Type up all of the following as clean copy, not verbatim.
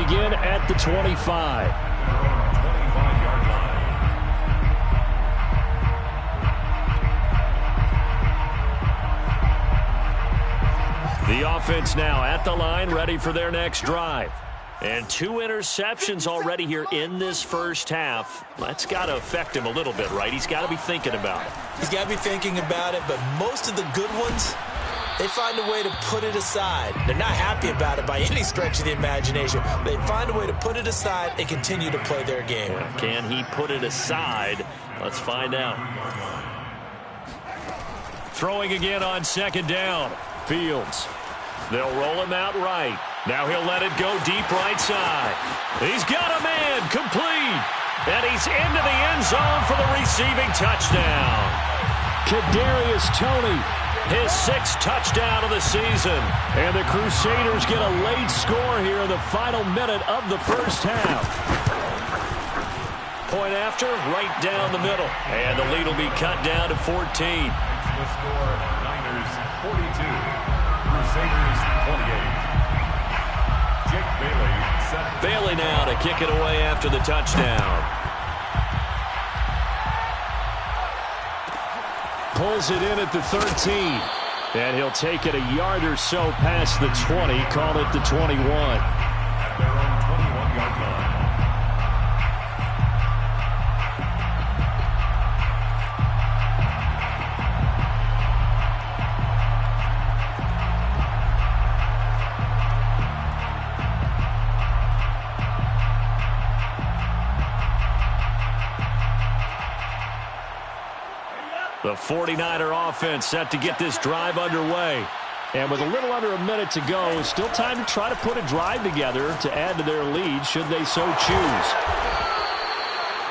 begin at the 25. The offense now at the line, ready for their next drive. And 2 interceptions already here in this first half. That's got to affect him a little bit, right? He's got to be thinking about it. He's got to be thinking about it, but most of the good ones, they find a way to put it aside. They're not happy about it by any stretch of the imagination. They find a way to put it aside and continue to play their game. Can he put it aside? Let's find out. Throwing again on second down. Fields. They'll roll him out right. Now he'll let it go deep right side. He's got a man complete. And he's into the end zone for the receiving touchdown. Kadarius Toney, his 6th touchdown of the season. And the Crusaders get a late score here in the final minute of the first half. Point after, right down the middle. And the lead will be cut down to 14. The score, Niners 42, Crusaders 28. Jake Bailey set. Bailey now to kick it away after the touchdown. Pulls it in at the 13. And he'll take it a yard or so past the 20. Call it the 21. At their own 21-yard line. The 49er offense set to get this drive underway. And with a little under a minute to go, still time to try to put a drive together to add to their lead should they so choose.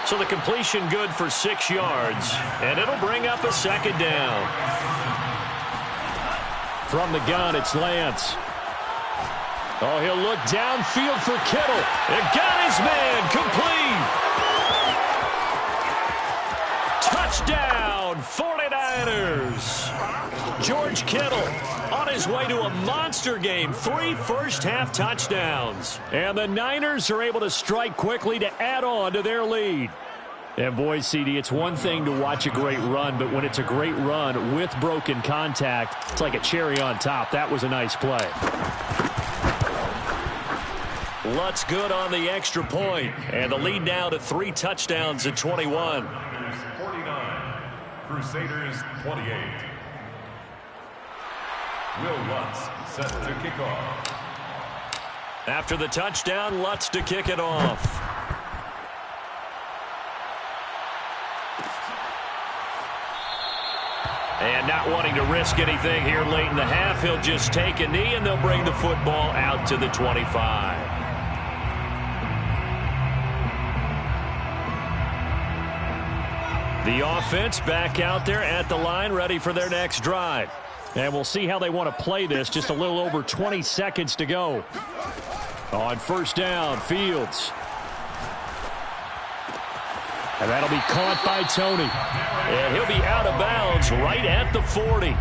So the completion good for 6 yards, and it'll bring up a second down. From the gun, it's Lance. Oh, he'll look downfield for Kittle. It got his man complete. Touchdown, 49ers. George Kittle on his way to a monster game. 3 first-half touchdowns. And the Niners are able to strike quickly to add on to their lead. And boy, CD, it's one thing to watch a great run, but when it's a great run with broken contact, it's like a cherry on top. That was a nice play. Lutz good on the extra point. And the lead now to 3 touchdowns at 21. Crusaders 28. Will Lutz set to kick off. After the touchdown, Lutz to kick it off. And not wanting to risk anything here late in the half, he'll just take a knee and they'll bring the football out to the 25. The offense back out there at the line, ready for their next drive. And we'll see how they want to play this. Just a little over 20 seconds to go. On first down, Fields. And that'll be caught by Toney. And he'll be out of bounds right at the 40.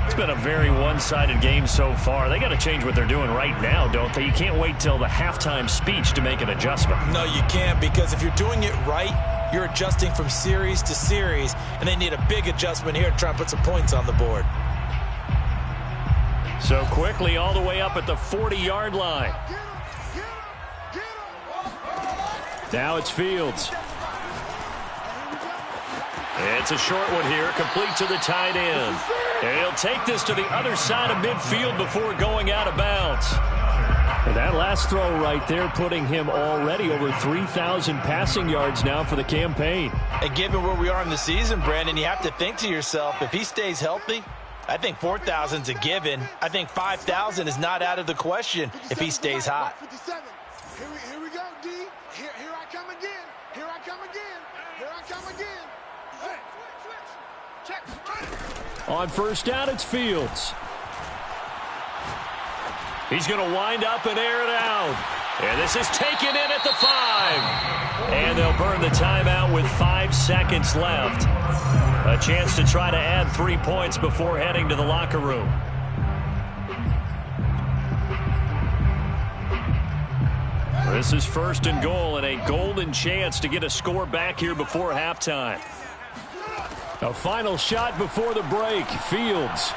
It's been a very one-sided game so far. They got to change what they're doing right now, don't they? You can't wait till the halftime speech to make an adjustment. No, you can't, because if you're doing it right, you're adjusting from series to series, and they need a big adjustment here to try and put some points on the board. So quickly all the way up at the 40-yard line. Now it's Fields. It's a short one here, complete to the tight end. And he'll take this to the other side of midfield before going out of bounds. And that last throw right there putting him already over 3,000 passing yards now for the campaign. And given where we are in the season, Brandon, you have to think to yourself, if he stays healthy, I think 4,000's a given. I think 5,000 is not out of the question if he stays hot. Here we go, D. Here I come again. Here I come again. Here I come again. Switch. Check. On first down, it's Fields. He's going to wind up and air it out. And this is taken in at the 5. And they'll burn the timeout with 5 seconds left. A chance to try to add 3 points before heading to the locker room. This is 1st and goal and a golden chance to get a score back here before halftime. A final shot before the break. Fields.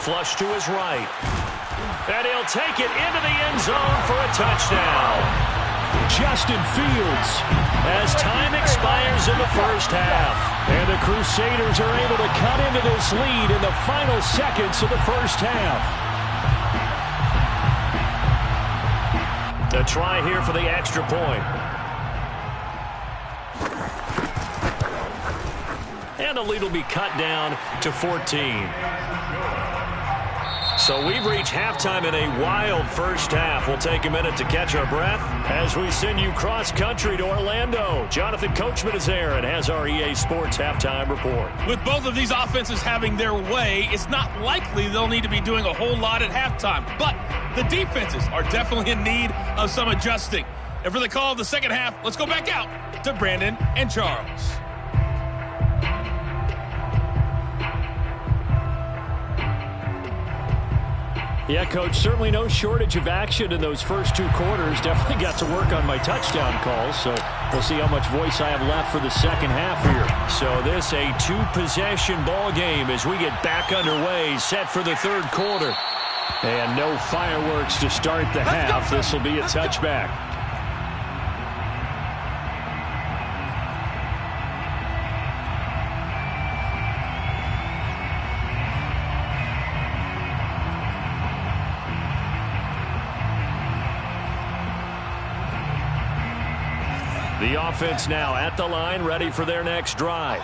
Flush to his right. And he'll take it into the end zone for a touchdown. Justin Fields as time expires in the first half. And the Crusaders are able to cut into this lead in the final seconds of the first half. A try here for the extra point. And the lead will be cut down to 14. So we've reached halftime in a wild first half. We'll take a minute to catch our breath as we send you cross-country to Orlando. Jonathan Coachman is there and has our EA Sports halftime report. With both of these offenses having their way, it's not likely they'll need to be doing a whole lot at halftime. But the defenses are definitely in need of some adjusting. And for the call of the second half, let's go back out to Brandon and Charles. Yeah, Coach, certainly no shortage of action in those first 2 quarters. Definitely got to work on my touchdown calls, so we'll see how much voice I have left for the second half here. So this a 2-possession ball game as we get back underway, set for the 3rd quarter. And no fireworks to start the half. This will be a touchback. The offense now at the line, ready for their next drive.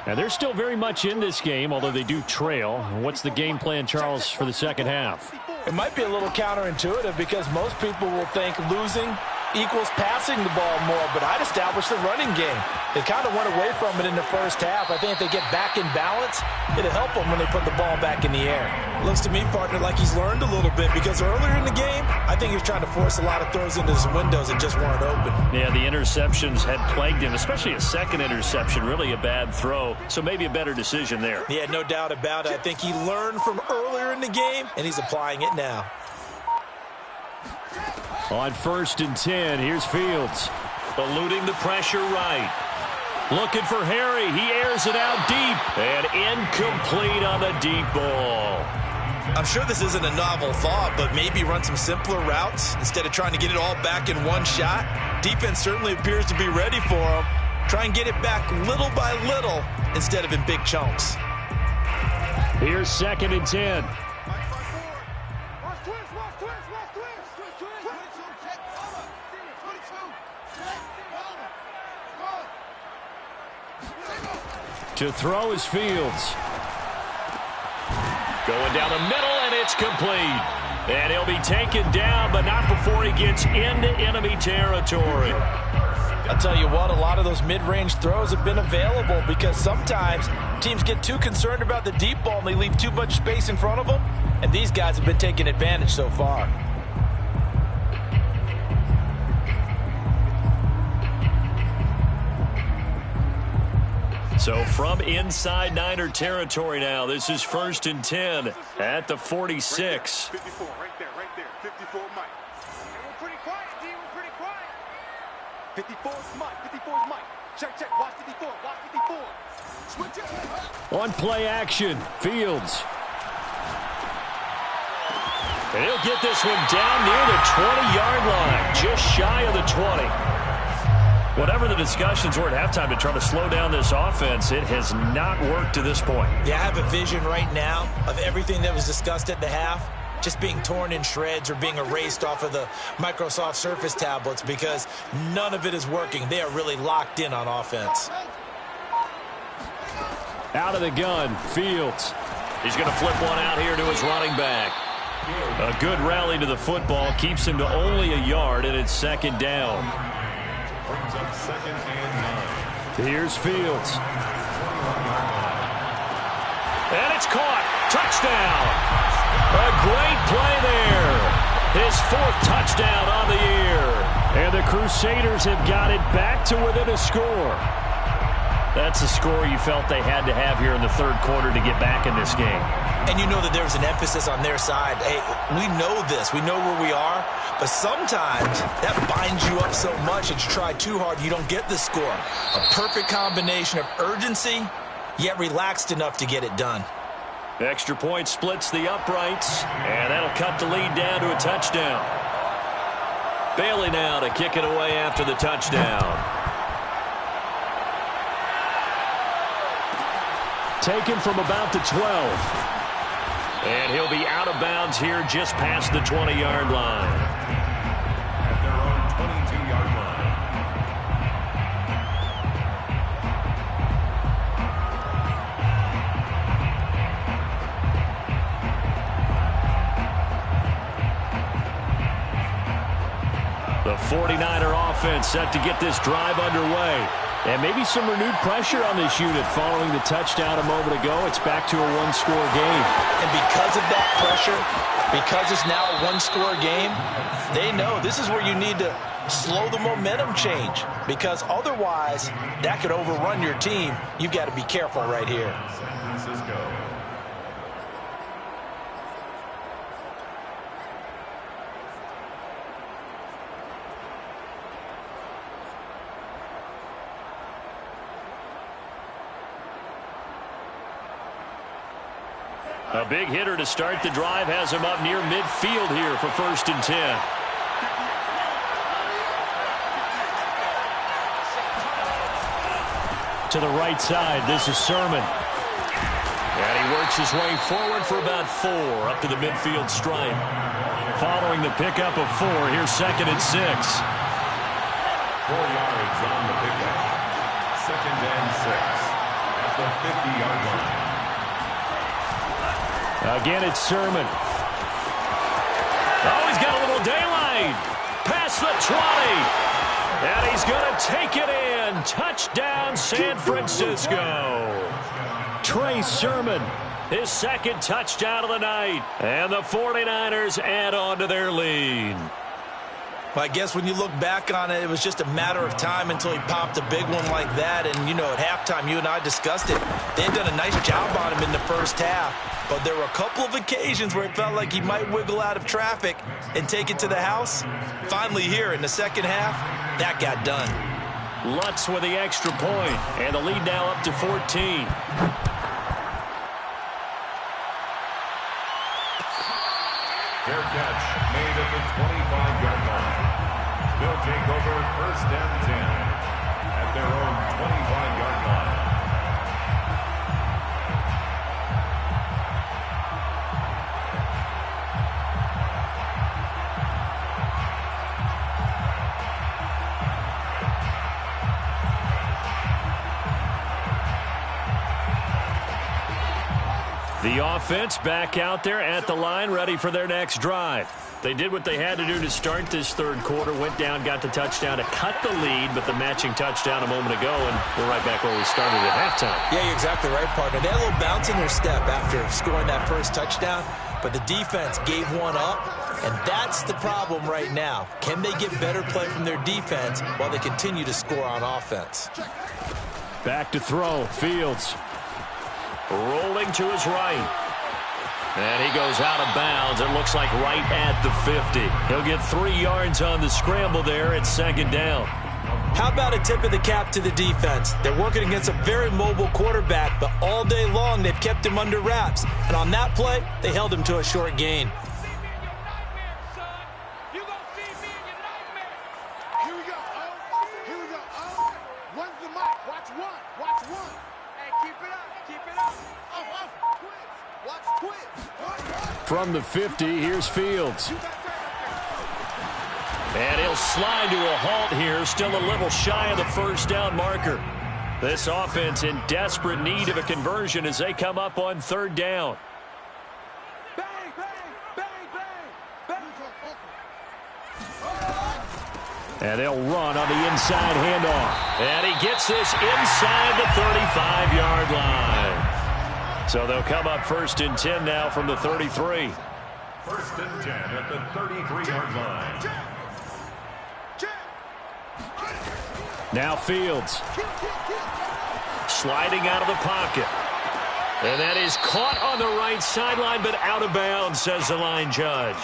And they're still very much in this game, although they do trail. What's the game plan, Charles, for the second half? It might be a little counterintuitive because most people will think losing equals passing the ball more, but I'd establish the running game. They kind of went away from it in the first half. I think if they get back in balance, it'll help them when they put the ball back in the air. Looks to me, partner, like he's learned a little bit because earlier in the game, I think he was trying to force a lot of throws into his windows that just weren't open. Yeah, the interceptions had plagued him, especially a second interception, really a bad throw, so maybe a better decision there. Yeah, no doubt about it. I think he learned from earlier in the game, and he's applying it now. On 1st and 10, here's Fields. Eluding the pressure right. Looking for Harry. He airs it out deep. And incomplete on the deep ball. I'm sure this isn't a novel thought, but maybe run some simpler routes instead of trying to get it all back in one shot. Defense certainly appears to be ready for him. Try and get it back little by little instead of in big chunks. Here's 2nd and 10. To throw is Fields. Going down the middle, and it's complete. And he'll be taken down, but not before he gets into enemy territory. I'll tell you what, a lot of those mid-range throws have been available because sometimes teams get too concerned about the deep ball and they leave too much space in front of them, and these guys have been taking advantage so far. So from inside Niner territory now, this is 1st and 10 at the 46. 54, right there, 54, Mike. We're pretty quiet, D. We're pretty quiet. 54 is Mike. 54 is Mike. Check. Watch 54. Watch 54. Switch it. On play action, Fields. And he'll get this one down near the 20-yard line, just shy of the 20. Whatever the discussions were at halftime to try to slow down this offense, it has not worked to this point. Yeah, I have a vision right now of everything that was discussed at the half just being torn in shreds or being erased off of the Microsoft Surface tablets because none of it is working. They are really locked in on offense. Out of the gun, Fields. He's going to flip one out here to his running back. A good rally to the football keeps him to only a yard, and it's 2nd down. Brings up 2nd and 9. Here's Fields. And it's caught. Touchdown. A great play there. His 4th touchdown on the year. And the Crusaders have got it back to within a score. That's a score you felt they had to have here in the third quarter to get back in this game. And you know that there's an emphasis on their side. Hey, we know this. We know where we are. But sometimes that binds you up so much that you try too hard, you don't get the score. A perfect combination of urgency, yet relaxed enough to get it done. Extra point splits the uprights, and that'll cut the lead down to a touchdown. Bailey now to kick it away after the touchdown. Taken from about the 12. And he'll be out of bounds here just past the 20-yard line. At their own 22-yard line. The 49er offense set to get this drive underway. And maybe some renewed pressure on this unit following the touchdown a moment ago. It's back to a one-score game. And because of that pressure, because it's now a one-score game, they know this is where you need to slow the momentum change. Because otherwise, that could overrun your team. You've got to be careful right here. San Francisco. A big hitter to start the drive has him up near midfield here for 1st and 10. To the right side, this is Sermon. And he works his way forward for about 4 up to the midfield stripe. Following the pickup of 4, here's 2nd and 6. 4 yards on the pickup. 2nd and 6 at the 50-yard line. Again, it's Sermon. Oh, he's got a little daylight. Past the 20. And he's going to take it in. Touchdown, San Francisco. Trey Sermon, his 2nd touchdown of the night. And the 49ers add on to their lead. Well, I guess when you look back on it, it was just a matter of time until he popped a big one like that. And, you know, at halftime, you and I discussed it. They had done a nice job on him in the first half. But there were a couple of occasions where it felt like he might wiggle out of traffic and take it to the house. Finally here in the second half, that got done. Lutz with the extra point, and the lead now up to 14. Fair catch made at the 25-yard line. They'll take over 1st and 10 at their own 25-yard line. The offense back out there at the line, ready for their next drive. They did what they had to do to start this third quarter, went down, got the touchdown to cut the lead, but the matching touchdown a moment ago, and we're right back where we started at halftime. Yeah, you're exactly right, partner. They had a little bounce in their step after scoring that first touchdown, but the defense gave one up, and that's the problem right now. Can they get better play from their defense while they continue to score on offense? Back to throw, Fields. Rolling to his right. And he goes out of bounds. It looks like right at the 50. He'll get 3 yards on the scramble there at 2nd down. How about a tip of the cap to the defense? They're working against a very mobile quarterback, but all day long they've kept him under wraps. And on that play, they held him to a short gain. From the 50, here's Fields. And he'll slide to a halt here, still a little shy of the 1st down marker. This offense in desperate need of a conversion as they come up on 3rd down. Bang, bang, bang, bang, bang. And they'll run on the inside handoff. And he gets this inside the 35-yard line. So they'll come up 1st and 10 now from the 33. 1st and 10 at the 33-yard line. Now Fields. sliding out of the pocket. And that is caught on the right sideline, but out of bounds, says the line judge.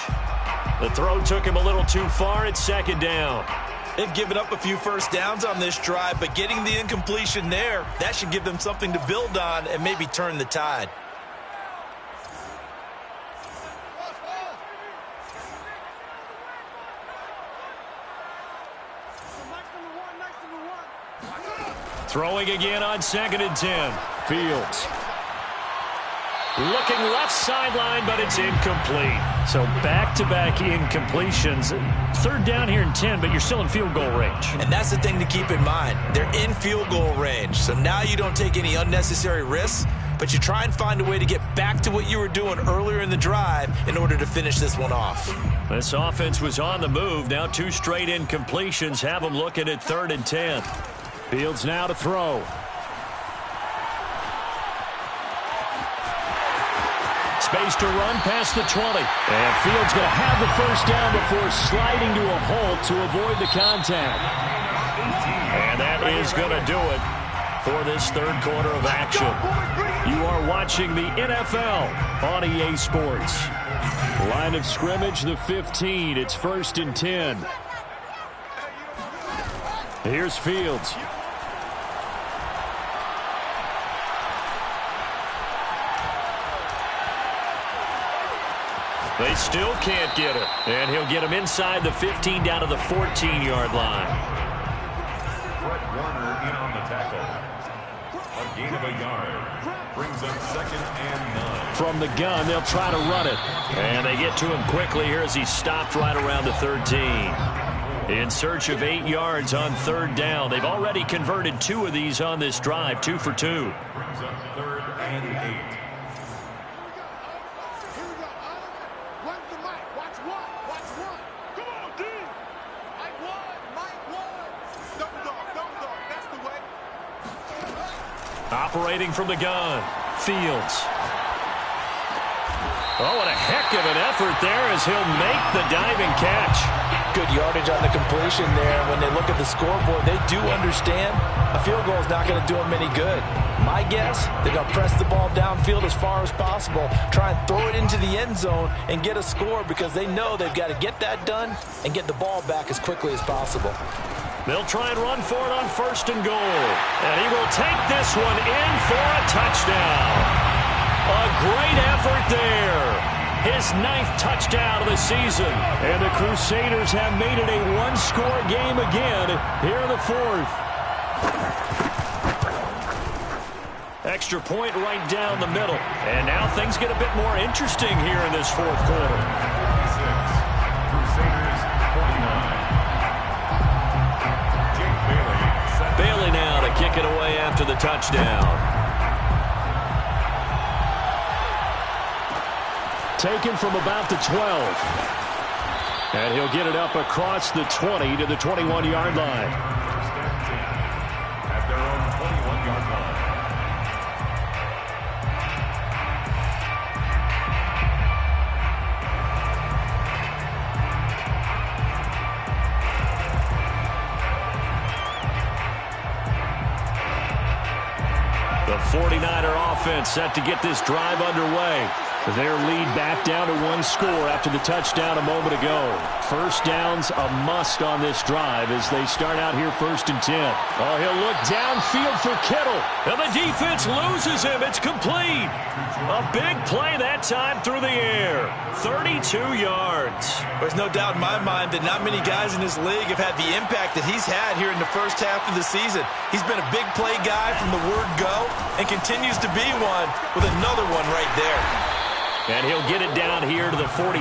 The throw took him a little too far. It's second down. They've given up a few first downs on this drive, but getting the incompletion there, that should give them something to build on and maybe turn the tide. Throwing again on 2nd and 10. Fields. Looking left sideline, but it's incomplete. So back-to-back incompletions. 3rd down here and 10, but you're still in field goal range. And that's the thing to keep in mind. They're in field goal range. So now you don't take any unnecessary risks, but you try and find a way to get back to what you were doing earlier in the drive in order to finish this one off. This offense was on the move. Now 2 straight incompletions have them looking at 3rd and 10. Fields now to throw. Space to run past the 20. And Fields going to have the first down before sliding to a halt to avoid the contact. And that is going to do it for this 3rd quarter of action. You are watching the NFL on EA Sports. Line of scrimmage, the 15. It's 1st and 10. Here's Fields. They still can't get it. And he'll get him inside the 15 down to the 14-yard line. Fred Warner in on the tackle. A gain of a yard. Brings up 2nd and 9. From the gun, they'll try to run it. And they get to him quickly here as he stopped right around the 13. In search of 8 yards on 3rd down. They've already converted 2 of these on this drive, 2 for 2. Brings up 3rd and 8. Operating from the gun, Fields. Oh, what a heck of an effort there as he'll make the diving catch. Good yardage on the completion there. When they look at the scoreboard, they do understand a field goal is not going to do them any good. My guess, they're going to press the ball downfield as far as possible, try and throw it into the end zone and get a score because they know they've got to get that done and get the ball back as quickly as possible. They'll try and run for it on 1st and goal. And he will take this one in for a touchdown. A great effort there. His 9th touchdown of the season. And the Crusaders have made it a 1-score game again here in the 4th. Extra point right down the middle. And now things get a bit more interesting here in this 4th quarter. 46. Crusaders 49. Bailey now to kick it away after the touchdown. Taken from about the 12. And he'll get it up across the 20 to the 21-yard line. At their own 21-yard line. The 49er offense set to get this drive underway. Their lead back down to 1 score after the touchdown a moment ago. First down's a must on this drive as they start out here 1st and 10. Oh, he'll look downfield for Kittle. And the defense loses him. It's complete. A big play that time through the air. 32 yards. There's no doubt in my mind that not many guys in this league have had the impact that he's had here in the first half of the season. He's been a big play guy from the word go and continues to be one with another one right there. And he'll get it down here to the 43.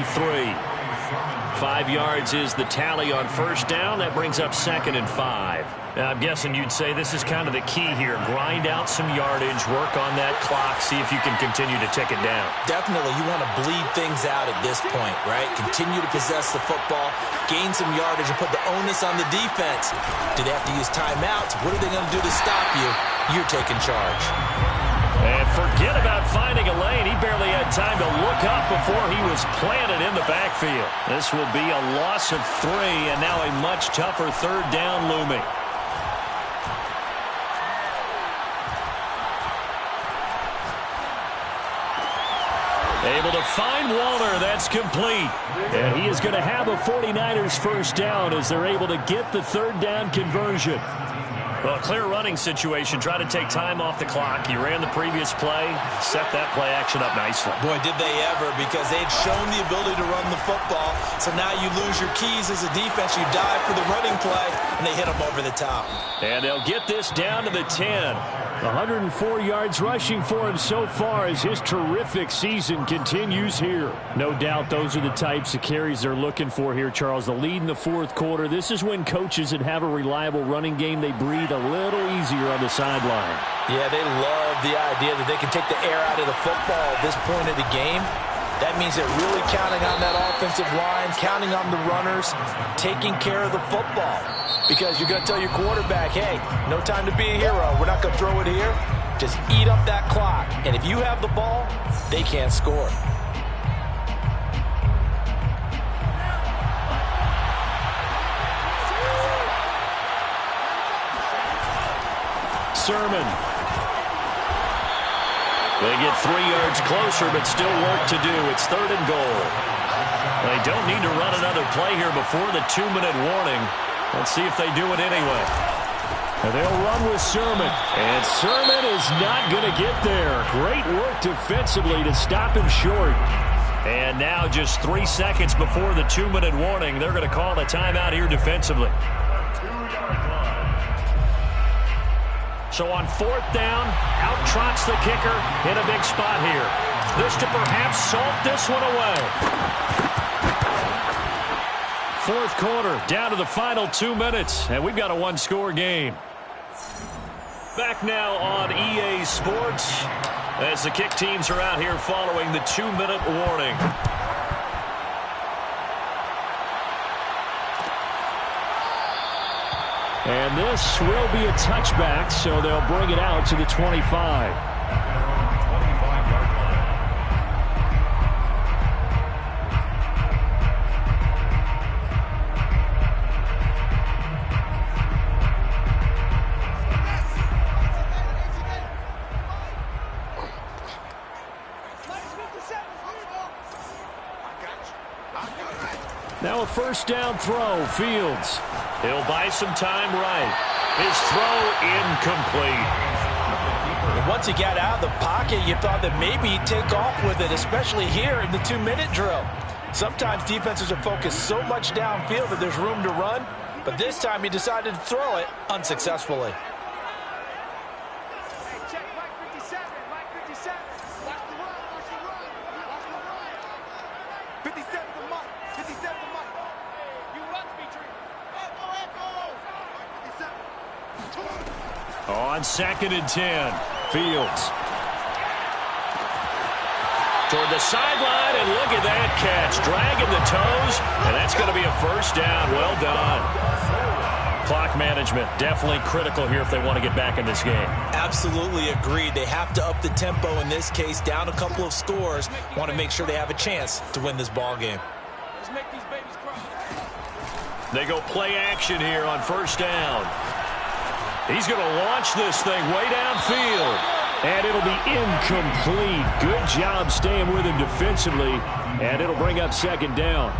5 yards is the tally on 1st down. That brings up 2nd and 5. Now, I'm guessing you'd say this is kind of the key here. Grind out some yardage, work on that clock, see if you can continue to tick it down. Definitely, you want to bleed things out at this point, right? Continue to possess the football, gain some yardage, and put the onus on the defense. Do they have to use timeouts? What are they going to do to stop you? You're taking charge. And forget about finding a lane. He barely had time to look up before he was planted in the backfield. This will be a loss of 3, and now a much tougher 3rd down looming. Able to find Walter. That's complete. And he is going to have a 49ers first down as they're able to get the third down conversion. Well, clear running situation. Try to take time off the clock. He ran the previous play, set that play action up nicely. Boy, did they ever, because they had shown the ability to run the football. So now you lose your keys as a defense. You dive for the running play, and they hit them over the top. And they'll get this down to the 10. 104 yards rushing for him so far as his terrific season continues here. No doubt those are the types of carries they're looking for here, Charles. The lead in the fourth quarter. This is when coaches that have a reliable running game, they breathe a little easier on the sideline. Yeah, they love the idea that they can take the air out of the football at this point of the game. That means they're really counting on that offensive line, counting on the runners, taking care of the football. Because you're going to tell your quarterback, hey, no time to be a hero. We're not going to throw it here. Just eat up that clock. And if you have the ball, they can't score. Sermon. They get 3 yards closer, but still work to do. It's 3rd and goal. They don't need to run another play here before the 2-minute warning. Let's see if they do it anyway. And they'll run with Sermon. And Sermon is not going to get there. Great work defensively to stop him short. And now just 3 seconds before the 2-minute warning, they're going to call a timeout here defensively. So on 4th down, out trots the kicker in a big spot here. This to perhaps salt this one away. 4th quarter, down to the final 2 minutes, and we've got a 1-score game. Back now on EA Sports as the kick teams are out here following the 2-minute warning. And this will be a touchback, so they'll bring it out to the 25. Now a first down throw, Fields. He'll buy some time right. His throw incomplete. And once he got out of the pocket, you thought that maybe he'd take off with it, especially here in the 2-minute drill. Sometimes defenses are focused so much downfield that there's room to run, but this time he decided to throw it unsuccessfully. On 2nd and 10, Fields. Toward the sideline, and look at that catch. Dragging the toes, and that's going to be a first down. Well done. Clock management, definitely critical here if they want to get back in this game. Absolutely agreed. They have to up the tempo in this case, down a couple of scores. Want to make sure they have a chance to win this ball game. Let's make these babies cry. They go play action here on first down. He's going to launch this thing way downfield. And it'll be incomplete. Good job staying with him defensively. And it'll bring up 2nd down.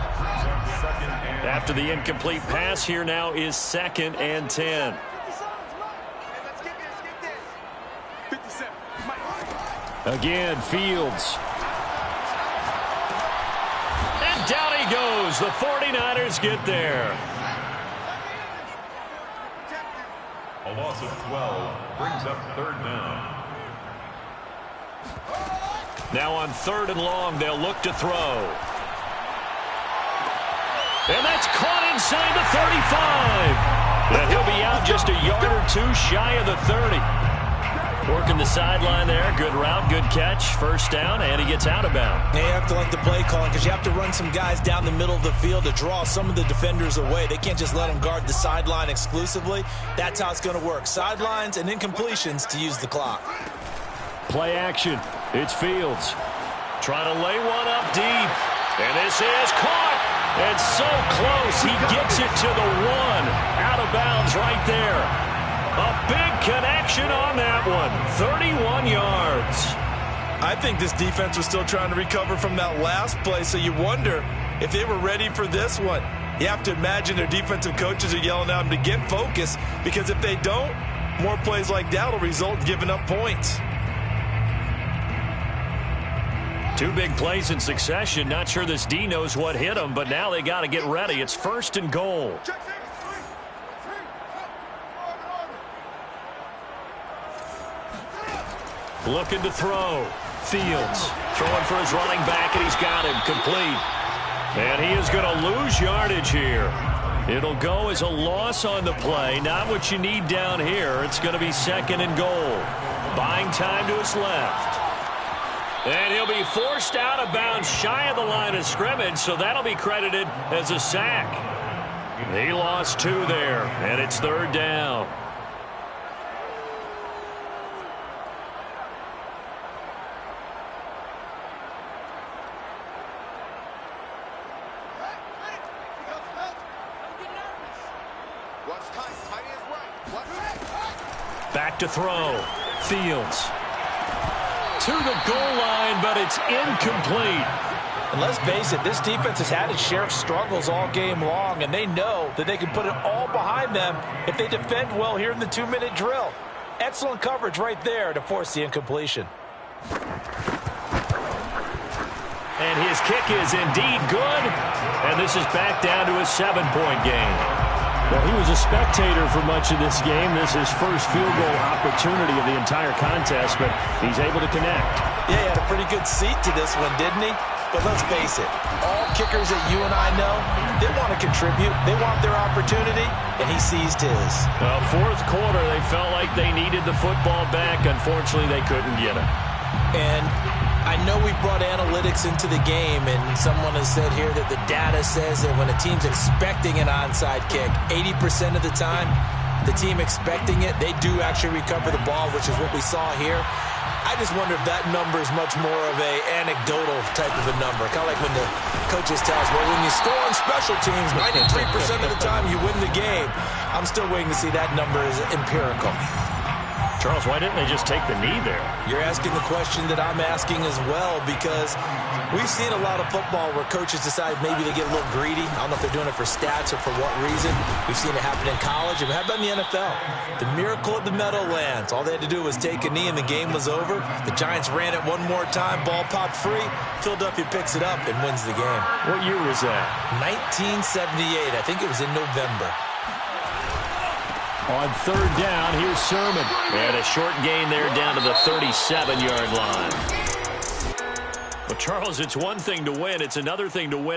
After the incomplete pass, here now is 2nd and 10. Again, Fields. And down he goes. The 49ers get there. A loss of 12 brings up 3rd down. Now on 3rd and long, they'll look to throw. And that's caught inside the 35. And he'll be out just a yard or two shy of the 30. Working the sideline there. Good route, good catch. First down, and he gets out of bounds. You have to like the play calling because you have to run some guys down the middle of the field to draw some of the defenders away. They can't just let them guard the sideline exclusively. That's how it's going to work. Sidelines and incompletions to use the clock. Play action. It's Fields. Trying to lay one up deep. And this is caught. And so close. He gets it to the 1. Out of bounds right there. A big connection on that one. 31 yards. I think this defense was still trying to recover from that last play, so you wonder if they were ready for this one. You have to imagine their defensive coaches are yelling at them to get focused, because if they don't, more plays like that will result in giving up points. 2 big plays in succession. Not sure this D knows what hit them, but now they got to get ready. It's 1st and goal. Looking to throw. Fields throwing for his running back, and he's got him complete. And he is going to lose yardage here. It'll go as a loss on the play. Not what you need down here. It's going to be 2nd and goal. Buying time to his left. And he'll be forced out of bounds shy of the line of scrimmage, so that'll be credited as a sack. He lost 2 there, and it's 3rd down. Back to throw. Fields. To the goal line, but it's incomplete. And let's face it, this defense has had its share of struggles all game long, and they know that they can put it all behind them if they defend well here in the 2-minute drill. Excellent coverage right there to force the incompletion. And his kick is indeed good, and this is back down to a 7-point game. Well, he was a spectator for much of this game. This is his first field goal opportunity of the entire contest, but he's able to connect. Yeah, he had a pretty good seat to this one, didn't he? But let's face it, all kickers that you and I know, they want to contribute. They want their opportunity, and he seized his. Well, 4th quarter, they felt like they needed the football back. Unfortunately, they couldn't get it. And I know we brought analytics into the game, and someone has said here that the data says that when a team's expecting an onside kick, 80% of the time, the team expecting it, they do actually recover the ball, which is what we saw here. I just wonder if that number is much more of a anecdotal type of a number. Kind of like when the coaches tell us, well, when you score on special teams, 93% of the time you win the game. I'm still waiting to see that number is empirical. Charles, why didn't they just take the knee there? You're asking the question that I'm asking as well, because we've seen a lot of football where coaches decide maybe they get a little greedy. I don't know if they're doing it for stats or for what reason. We've seen it happen in college, and how about in the NFL? The miracle of the Meadowlands. All they had to do was take a knee, and the game was over. The Giants ran it one more time. Ball popped free. Philadelphia picks it up and wins the game. What year was that? 1978. I think it was in November. On 3rd down, here's Sermon. And a short gain there down to the 37-yard line. Well, Charles, it's one thing to win. It's another thing to win